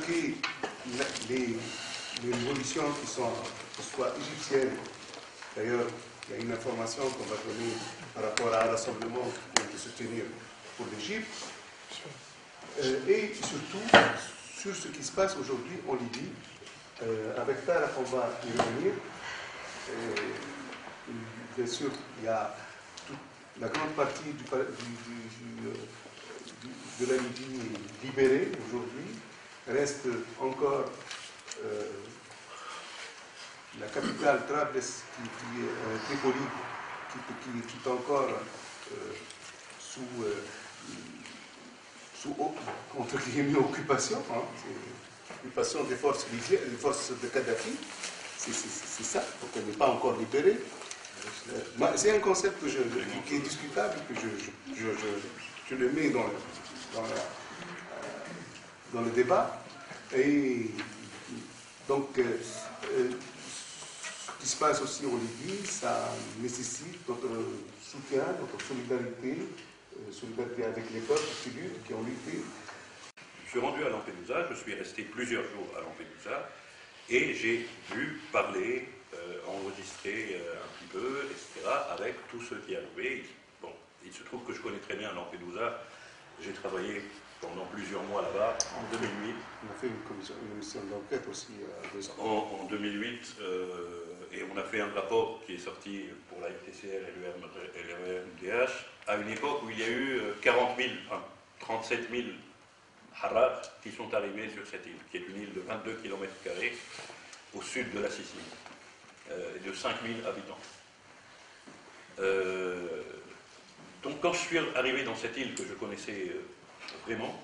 évoqué les révolutions qui soient égyptiennes. D'ailleurs, il y a une information qu'on va donner par rapport à un rassemblement qui vient de se tenir pour l'Égypte. Et surtout, sur ce qui se passe aujourd'hui en Libye. Avec Tarek, on va y revenir. Bien sûr, il y a la grande partie de la Libye libérée aujourd'hui. Reste encore la capitale Trablis, qui est Tripoli, qui est encore sous entre guillemets, occupation. Hein, l'occupation des forces libyennes, des forces de Kadhafi. C'est ça, donc elle n'est pas encore libérée. C'est un concept qui est discutable, que je le mets dans le débat. Et donc, ce qui se passe aussi en Libye, ça nécessite notre soutien, notre solidarité avec les peuples qui ont lutté. Je suis rendu à Lampedusa, je suis resté plusieurs jours à Lampedusa, et j'ai pu parler, enregistrer un petit peu, etc., avec tous ceux qui arrivaient. Bon, il se trouve que je connais très bien Lampedusa. J'ai travaillé pendant plusieurs mois là-bas, en 2008. On a fait une mission d'enquête aussi à 2 ans. En 2008, et on a fait un rapport qui est sorti pour la FTCR et le RMDH, à une époque où il y a eu 37 000 Harrar qui sont arrivés sur cette île, qui est une île de 22 km² au sud de la Sicile, et de 5 000 habitants. Donc quand je suis arrivé dans cette île que je connaissais vraiment,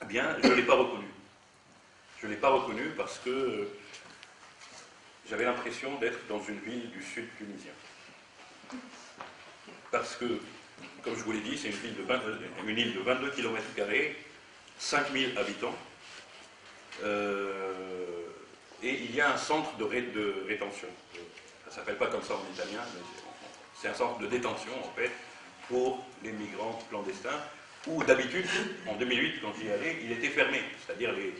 eh bien, je ne l'ai pas reconnue. Je ne l'ai pas reconnue parce que j'avais l'impression d'être dans une ville du sud tunisien. Parce que, comme je vous l'ai dit, c'est une île de 22 km², 5000 habitants, et il y a un centre de rétention. Ça ne s'appelle pas comme ça en italien, mais c'est un centre de détention, en fait, pour les migrants clandestins, où d'habitude, en 2008, quand j'y allais, il était fermé. C'est-à-dire les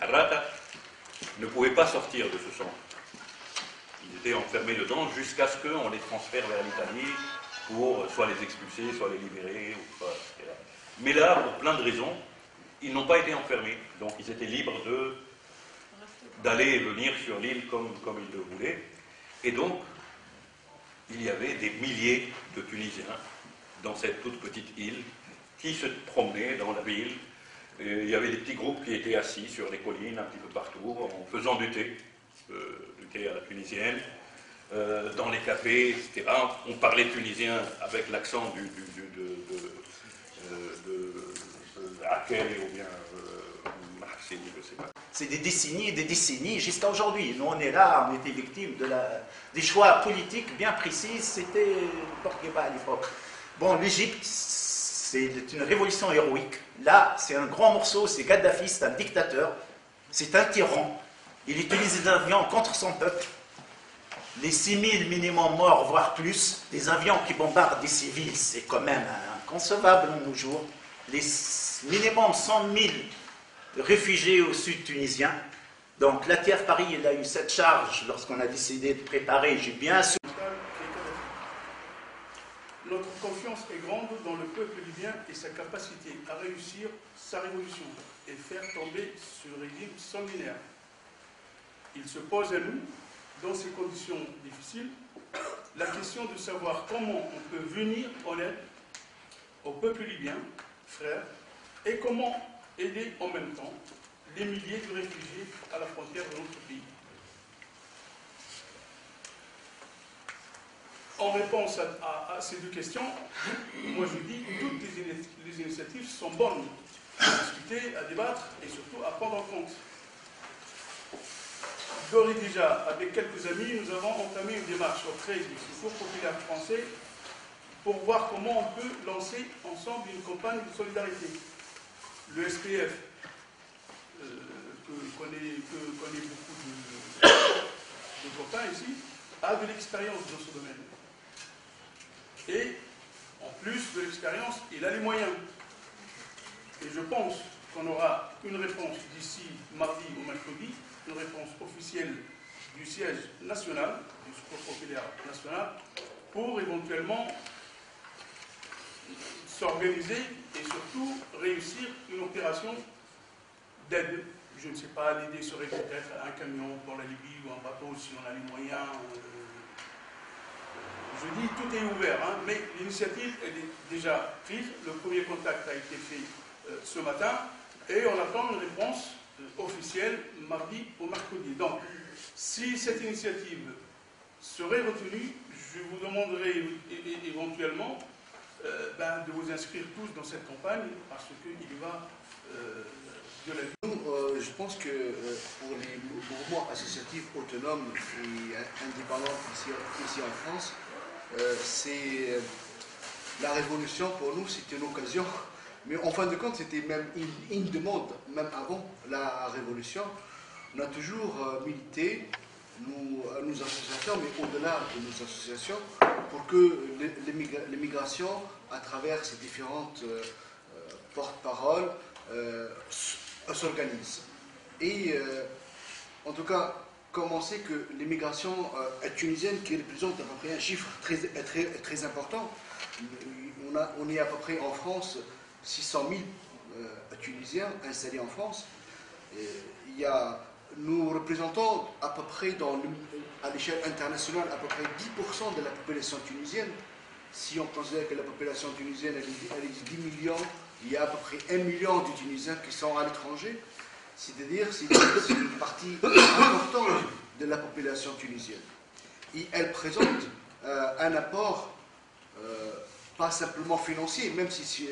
Harrata ne pouvaient pas sortir de ce centre. Ils étaient enfermés dedans jusqu'à ce qu'on les transfère vers l'Italie pour soit les expulser, soit les libérer, etc. Mais là, pour plein de raisons, ils n'ont pas été enfermés. Donc ils étaient libres d'aller et venir sur l'île comme ils le voulaient. Et donc, il y avait des milliers de Tunisiens dans cette toute petite île qui se promenaient dans la ville. Et il y avait des petits groupes qui étaient assis sur les collines un petit peu partout en faisant du thé à la tunisienne, dans les cafés, etc. On parlait tunisien avec l'accent de Akel ou bien Marseille, je ne sais pas. C'est des décennies jusqu'à aujourd'hui. Nous, on est là, on était victimes des choix politiques bien précis. C'était Bourguiba à l'époque. Bon, l'Égypte, c'est une révolution héroïque. Là, c'est un grand morceau, c'est Kadhafi, c'est un dictateur, c'est un tyran. Il utilise des avions contre son peuple. Les 6000 minimum morts, voire plus, des avions qui bombardent des civils, c'est quand même inconcevable de nos jours. Les minimum 100 000 réfugiés au sud tunisien. Donc la TIAF Paris, il a eu cette charge lorsqu'on a décidé de préparer, j'ai bien assuré. Notre confiance est grande dans le peuple libyen et sa capacité à réussir sa révolution et faire tomber ce régime sanguinaire. Il se pose à nous, dans ces conditions difficiles, la question de savoir comment on peut venir en aide au peuple libyen, frère, et comment aider en même temps les milliers de réfugiés à la frontière de notre pays. En réponse à ces deux questions, moi je dis que toutes les initiatives sont bonnes à discuter, à débattre et surtout à prendre en compte. D'ores et déjà, avec quelques amis, nous avons entamé une démarche auprès du Secours populaire français pour voir comment on peut lancer ensemble une campagne de solidarité. Le SPF, que connaît beaucoup de copains ici, a de l'expérience dans ce domaine. Et, en plus de l'expérience, il a les moyens. Et je pense qu'on aura une réponse d'ici mardi ou mercredi, une réponse officielle du siège national, du Secours populaire national, pour éventuellement s'organiser et surtout réussir une opération d'aide. Je ne sais pas, l'idée serait peut-être un camion pour la Libye ou un bateau si on a les moyens. Je dis tout est ouvert, hein, mais l'initiative est déjà prise. Le premier contact a été fait ce matin et on attend une réponse officielle mardi ou mercredi. Donc, si cette initiative serait retenue, je vous demanderai éventuellement de vous inscrire tous dans cette campagne parce qu'il y va de la vie. Je pense que pour les mouvements associatifs autonomes et indépendants ici en France, c'est la révolution pour nous, c'était une occasion, mais en fin de compte, c'était même une demande, même avant la révolution. On a toujours milité, nos associations, mais au-delà de nos associations, pour que l'immigration, à travers ces différentes porte-paroles, s'organise. Et en tout cas, comme on sait que l'immigration tunisienne, qui représente à peu près un chiffre très important, on est à peu près en France 600 000 Tunisiens installés en France. Et nous représentons à peu près à l'échelle internationale à peu près 10% de la population tunisienne. Si on considère que la population tunisienne elle est 10 millions, il y a à peu près 1 million de Tunisiens qui sont à l'étranger. C'est-à-dire c'est une partie importante de la population tunisienne. Et elle présente un apport pas simplement financier, même si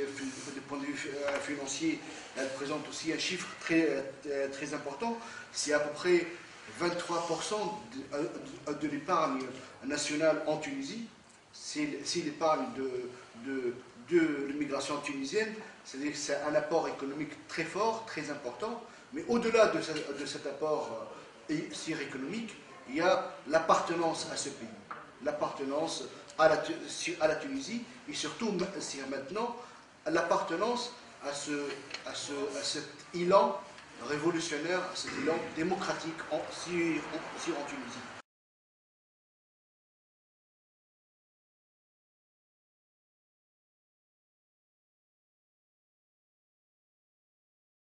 du point de vue financier, elle présente aussi un chiffre très important. C'est à peu près 23% de l'épargne nationale en Tunisie. C'est l'épargne de l'immigration tunisienne. C'est-à-dire que c'est un apport économique très fort, très important. Mais au-delà de cet apport économique, il y a l'appartenance à ce pays, l'appartenance à la Tunisie, et surtout maintenant l'appartenance à cet élan révolutionnaire, à cet élan démocratique en Tunisie.